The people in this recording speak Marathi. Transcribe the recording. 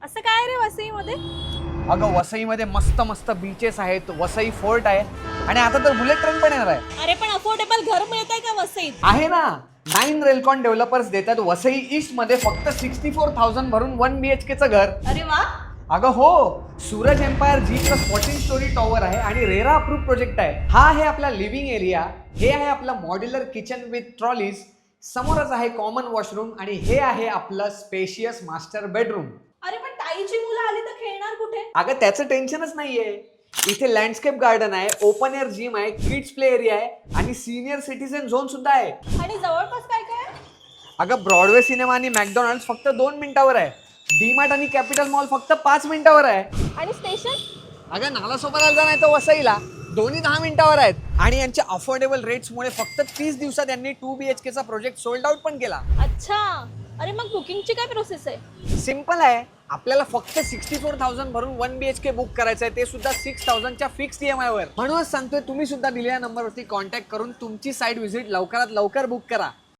असं काय रे वसईमध्ये? अगं वसईमध्ये मस्त मस्त बीचेस आहेत, वसई फोर्ट आहे आणि आता तर बुलेट ट्रेन पण येणार आहे. अरे पण अफोर्डेबल घर मिळतंय का वसईत? आहे ना. 9 रेलकॉन डेव्हलपर्स देतात वसई ईस्ट मध्ये फक्त 64,000 भरून 1 BHK चं घर. अरे वा. अगं हो, Suraj empire G+14 story tower आहे आणि रेरा अप्रूव्ह प्रोजेक्ट आहे. हा आहे आपला लिव्हिंग एरिया, हे आहे आपला मॉड्युलर किचन विथ ट्रॉलीज, समोरच आहे कॉमन वॉशरूम आणि हे आहे आपलं स्पेशियस मास्टर बेडरूम. अरे पण ताईची मुलं आली तर खेळणार कुठे? अगं त्याचं टेन्शनच नाहीये. इथे लँडस्केप गार्डन आहे, ओपन एअर जिम आहे, किड्स प्ले एरिया आहे आणि सिनियर सिटीजन झोन सुद्धा आहे. आणि जवळपास काय काय आहे? अगं ब्रॉडवे सिनेमा आणि मॅकडॉनल्ड्स फक्त 2 मिनिटावर आहे. डीमार्ट आणि कॅपिटल मॉल फक्त 5 मिनिटावर आहे. आणि स्टेशन? अगं नालासोपाराला जा नाही तर वसईला, दोन्ही 10 मिनिटावर आहेत. आणि यांच्या अफोर्डेबल रेट्समुळे फक्त 30 दिवसात यांनी 2 BHK चा प्रोजेक्ट सोल्ड आउट पण केला. अच्छा. अरे मग बुकिंगची काय प्रोसेस आहे? सिम्पल आहे. आपल्याला फक्त 64,000 भरून 1 BHK बुक करायचं आहे, ते सुद्धा 6,000 च्या फिक्स EMI वर. म्हणूनच सांगतोय तुम्ही सुद्धा दिलेल्या नंबरवरती कॉन्टॅक्ट करून तुमची साईट व्हिजिट लवकरात लवकर बुक करा.